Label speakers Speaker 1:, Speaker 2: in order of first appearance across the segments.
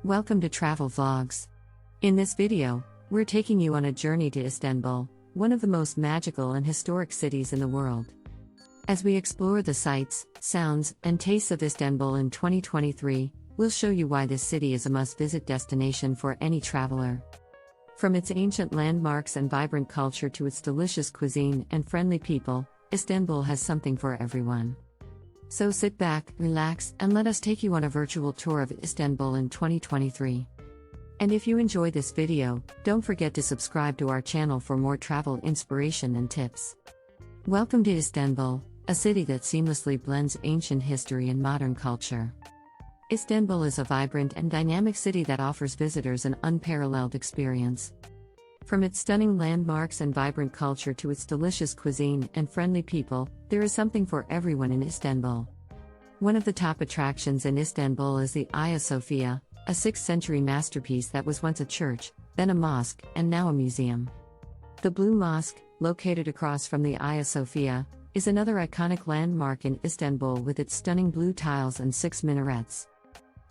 Speaker 1: Welcome to Travel Vlogs. In this video, we're taking you on a journey to Istanbul, one of the most magical and historic cities in the world. As we explore the sights, sounds, and tastes of Istanbul in 2023, we'll show you why this city is a must-visit destination for any traveler. From its ancient landmarks and vibrant culture to its delicious cuisine and friendly people, Istanbul has something for everyone. So sit back, relax, and let us take you on a virtual tour of Istanbul in 2023. And if you enjoy this video, don't forget to subscribe to our channel for more travel inspiration and tips. Welcome to Istanbul, a city that seamlessly blends ancient history and modern culture. Istanbul is a vibrant and dynamic city that offers visitors an unparalleled experience. From its stunning landmarks and vibrant culture to its delicious cuisine and friendly people, there is something for everyone in Istanbul. One of the top attractions in Istanbul is the Hagia Sophia, a 6th century masterpiece that was once a church, then a mosque, and now a museum. The Blue Mosque, located across from the Hagia Sophia, is another iconic landmark in Istanbul with its stunning blue tiles and 6 minarets.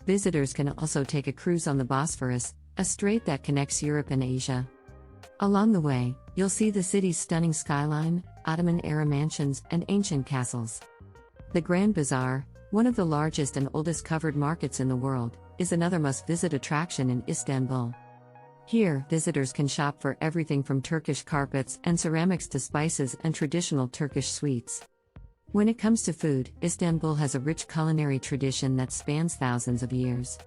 Speaker 1: Visitors can also take a cruise on the Bosphorus, a strait that connects Europe and Asia. Along the way, you'll see the city's stunning skyline, Ottoman-era mansions, and ancient castles. The Grand Bazaar, one of the largest and oldest covered markets in the world, is another must-visit attraction in Istanbul. Here, visitors can shop for everything from Turkish carpets and ceramics to spices and traditional Turkish sweets. When it comes to food, Istanbul has a rich culinary tradition that spans thousands of years.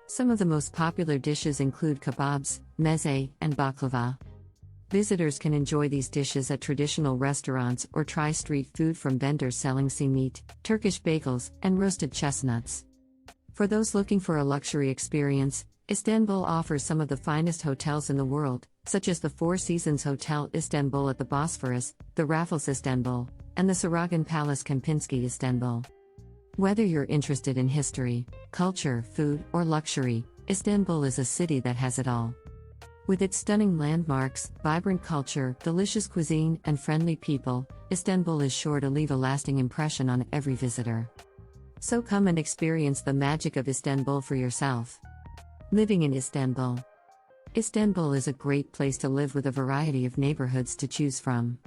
Speaker 1: Some of the most popular dishes include kebabs, meze, and baklava. Visitors can enjoy these dishes at traditional restaurants or try street food from vendors selling meat, Turkish bagels, and roasted chestnuts. For those looking for a luxury experience, Istanbul offers some of the finest hotels in the world, such as the Four Seasons Hotel Istanbul at the Bosphorus, the Raffles Istanbul, and the Saraygan Palace Kempinski Istanbul. Whether you're interested in history, culture, food, or luxury, Istanbul is a city that has it all. With its stunning landmarks, vibrant culture, delicious cuisine, and friendly people, Istanbul is sure to leave a lasting impression on every visitor. So come and experience the magic of Istanbul for yourself. Living in Istanbul. Istanbul is a great place to live with a variety of neighborhoods to choose from.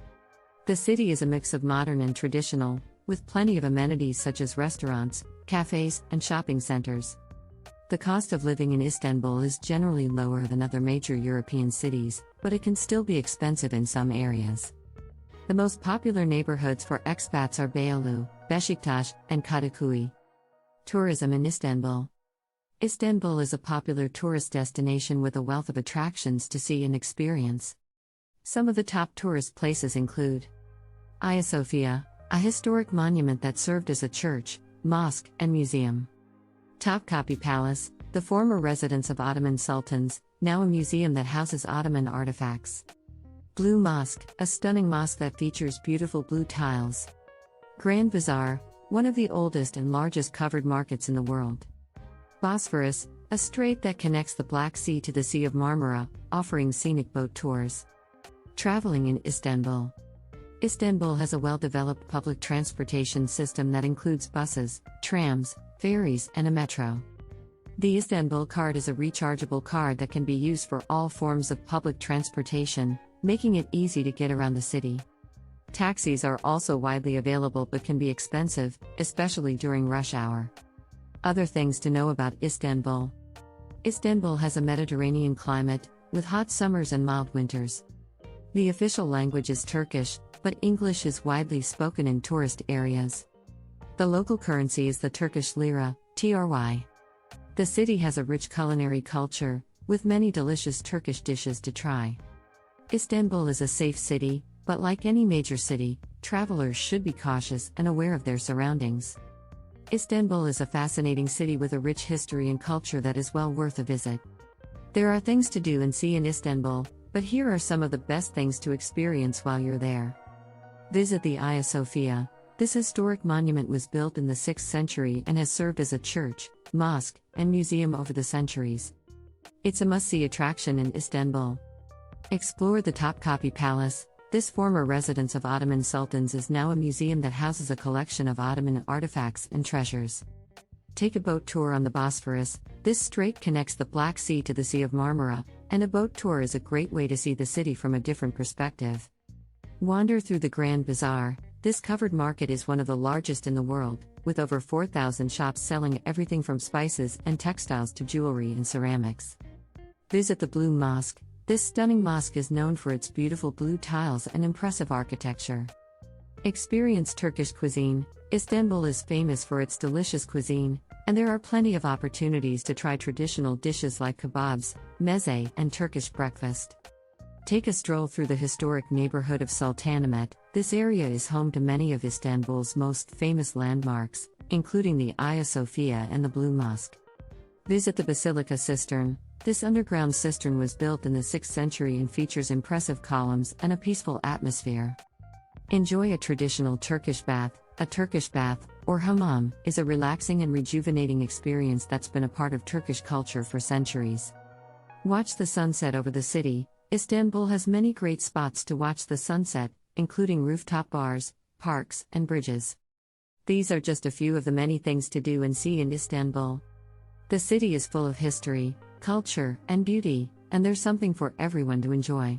Speaker 1: The city is a mix of modern and traditional, with plenty of amenities such as restaurants, cafes, and shopping centers. The cost of living in Istanbul is generally lower than other major European cities, but it can still be expensive in some areas. The most popular neighborhoods for expats are Beyoğlu, Beşiktaş, and Kadıköy. Tourism in Istanbul. Istanbul is a popular tourist destination with a wealth of attractions to see and experience. Some of the top tourist places include Hagia Sophia, a historic monument that served as a church, mosque, and museum. Topkapi Palace, the former residence of Ottoman sultans, now a museum that houses Ottoman artifacts. Blue Mosque, a stunning mosque that features beautiful blue tiles. Grand Bazaar, one of the oldest and largest covered markets in the world. Bosphorus, a strait that connects the Black Sea to the Sea of Marmara, offering scenic boat tours. Traveling in Istanbul. Istanbul has a well-developed public transportation system that includes buses, trams, ferries, and a metro. The Istanbul card is a rechargeable card that can be used for all forms of public transportation, making it easy to get around the city. Taxis are also widely available but can be expensive, especially during rush hour. Other things to know about Istanbul. Istanbul has a Mediterranean climate, with hot summers and mild winters. The official language is Turkish, but English is widely spoken in tourist areas. The local currency is the Turkish lira, TRY. The city has a rich culinary culture, with many delicious Turkish dishes to try. Istanbul is a safe city, but like any major city, travelers should be cautious and aware of their surroundings. Istanbul is a fascinating city with a rich history and culture that is well worth a visit. There are things to do and see in Istanbul, but here are some of the best things to experience while you're there. Visit the Hagia Sophia. This historic monument was built in the 6th century and has served as a church, mosque, and museum over the centuries. It's a must-see attraction in Istanbul. Explore the Topkapi Palace. This former residence of Ottoman sultans is now a museum that houses a collection of Ottoman artifacts and treasures. Take a boat tour on the Bosphorus. This strait connects the Black Sea to the Sea of Marmara, and a boat tour is a great way to see the city from a different perspective. Wander through the Grand Bazaar. This covered market is one of the largest in the world, with over 4,000 shops selling everything from spices and textiles to jewelry and ceramics. Visit the Blue Mosque. This stunning mosque is known for its beautiful blue tiles and impressive architecture. Experience Turkish cuisine. Istanbul is famous for its delicious cuisine, and there are plenty of opportunities to try traditional dishes like kebabs, meze, and Turkish breakfast. Take a stroll through the historic neighborhood of Sultanahmet. This area is home to many of Istanbul's most famous landmarks, including the Hagia Sophia and the Blue Mosque. Visit the Basilica Cistern. This underground cistern was built in the 6th century and features impressive columns and a peaceful atmosphere. Enjoy a traditional Turkish bath. A Turkish bath, or hammam, is a relaxing and rejuvenating experience that's been a part of Turkish culture for centuries. Watch the sunset over the city. Istanbul has many great spots to watch the sunset, including rooftop bars, parks, and bridges. These are just a few of the many things to do and see in Istanbul. The city is full of history, culture, and beauty, and there's something for everyone to enjoy.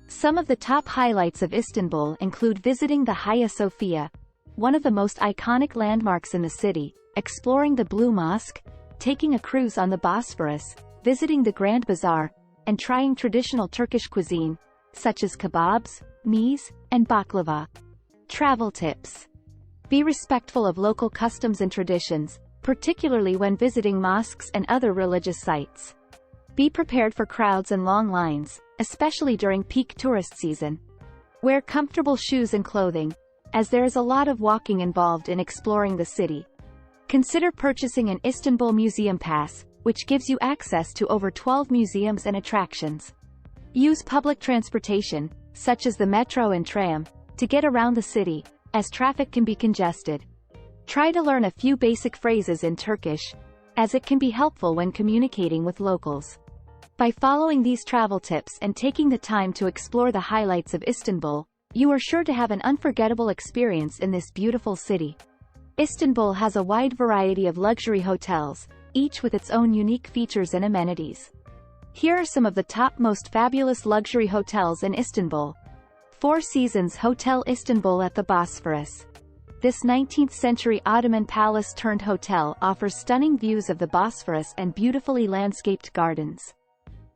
Speaker 2: Some of the top highlights of Istanbul include visiting the Hagia Sophia, one of the most iconic landmarks in the city, exploring the Blue Mosque, taking a cruise on the Bosphorus, visiting the Grand Bazaar, and trying traditional Turkish cuisine, such as kebabs, meze, and baklava. Travel tips. Be respectful of local customs and traditions, particularly when visiting mosques and other religious sites. Be prepared for crowds and long lines, especially during peak tourist season. Wear comfortable shoes and clothing, as there is a lot of walking involved in exploring the city. Consider purchasing an Istanbul Museum Pass, which gives you access to over 12 museums and attractions. Use public transportation, such as the metro and tram, to get around the city, as traffic can be congested. Try to learn a few basic phrases in Turkish, as it can be helpful when communicating with locals. By following these travel tips and taking the time to explore the highlights of Istanbul, you are sure to have an unforgettable experience in this beautiful city. Istanbul has a wide variety of luxury hotels, each with its own unique features and amenities. Here are some of the top most fabulous luxury hotels in Istanbul. Four Seasons Hotel Istanbul at the Bosphorus. This 19th-century Ottoman palace-turned hotel offers stunning views of the Bosphorus and beautifully landscaped gardens.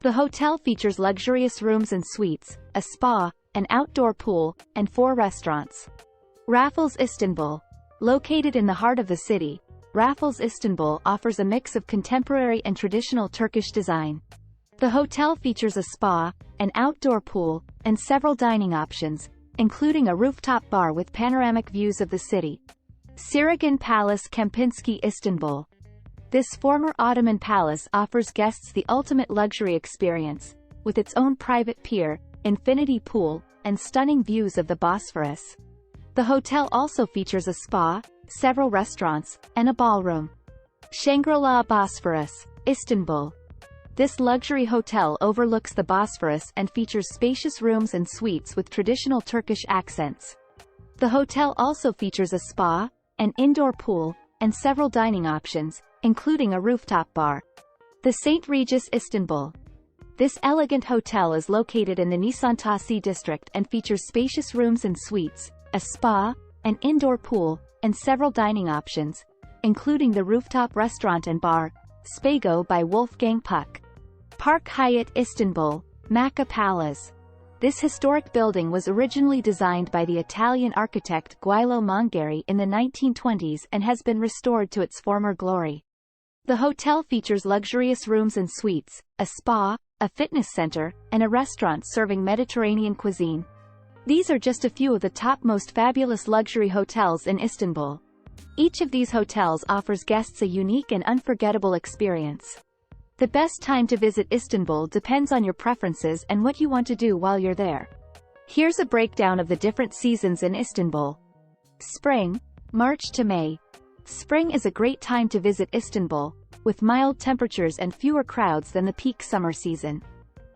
Speaker 2: The hotel features luxurious rooms and suites, a spa, an outdoor pool, and 4 restaurants. Raffles Istanbul. Located in the heart of the city, Raffles Istanbul offers a mix of contemporary and traditional Turkish design. The hotel features a spa, an outdoor pool, and several dining options, including a rooftop bar with panoramic views of the city. Sirigan Palace Kempinski Istanbul. This former Ottoman palace offers guests the ultimate luxury experience, with its own private pier, infinity pool, and stunning views of the Bosphorus. The hotel also features a spa, several restaurants, and a ballroom. Shangri-La Bosphorus, Istanbul. This luxury hotel overlooks the Bosphorus and features spacious rooms and suites with traditional Turkish accents. The hotel also features a spa, an indoor pool, and several dining options, including a rooftop bar. The St. Regis Istanbul. This elegant hotel is located in the Nişantaşı district and features spacious rooms and suites, a spa, an indoor pool, and several dining options, including the rooftop restaurant and bar, Spago by Wolfgang Puck. Park Hyatt Istanbul, Macca Palace. This historic building was originally designed by the Italian architect Guido Mongeri in the 1920s and has been restored to its former glory. The hotel features luxurious rooms and suites, a spa, a fitness center, and a restaurant serving Mediterranean cuisine. These are just a few of the top most fabulous luxury hotels in Istanbul. Each of these hotels offers guests a unique and unforgettable experience. The best time to visit Istanbul depends on your preferences and what you want to do while you're there. Here's a breakdown of the different seasons in Istanbul. Spring, March to May. Spring is a great time to visit Istanbul, with mild temperatures and fewer crowds than the peak summer season.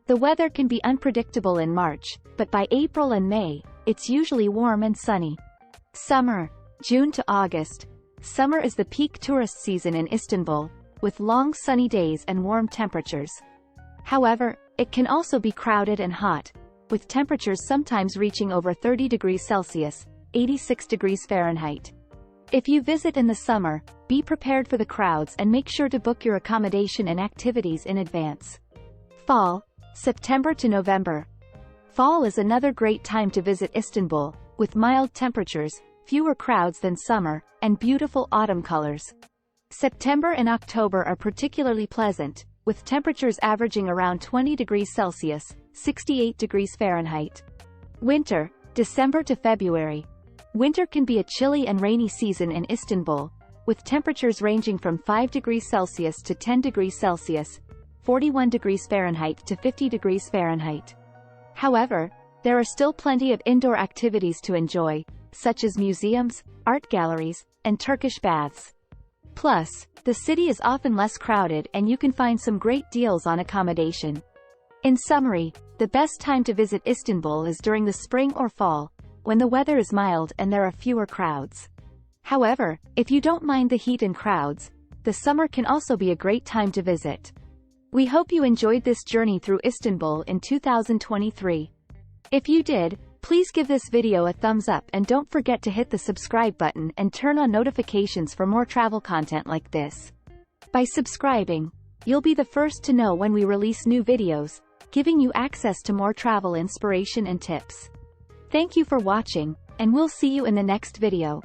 Speaker 2: The weather can be unpredictable in March, but by April and May, it's usually warm and sunny. Summer, June to August. Summer is the peak tourist season in Istanbul, with long sunny days and warm temperatures. However, it can also be crowded and hot, with temperatures sometimes reaching over 30 degrees Celsius, 86 degrees Fahrenheit. If you visit in the summer, be prepared for the crowds and make sure to book your accommodation and activities in advance. Fall, September to November. Fall is another great time to visit Istanbul, with mild temperatures, fewer crowds than summer, and beautiful autumn colors. September and October are particularly pleasant, with temperatures averaging around 20 degrees Celsius, 68 degrees Fahrenheit. Winter, December to February. Winter can be a chilly and rainy season in Istanbul, with temperatures ranging from 5 degrees Celsius to 10 degrees Celsius, 41 degrees Fahrenheit to 50 degrees Fahrenheit. However, there are still plenty of indoor activities to enjoy, such as museums, art galleries, and Turkish baths. Plus, the city is often less crowded and you can find some great deals on accommodation. In summary, the best time to visit Istanbul is during the spring or fall, when the weather is mild and there are fewer crowds. However, if you don't mind the heat and crowds, the summer can also be a great time to visit. We hope you enjoyed this journey through Istanbul in 2023. If you did, please give this video a thumbs up and don't forget to hit the subscribe button and turn on notifications for more travel content like this. By subscribing, you'll be the first to know when we release new videos, giving you access to more travel inspiration and tips. Thank you for watching, and we'll see you in the next video.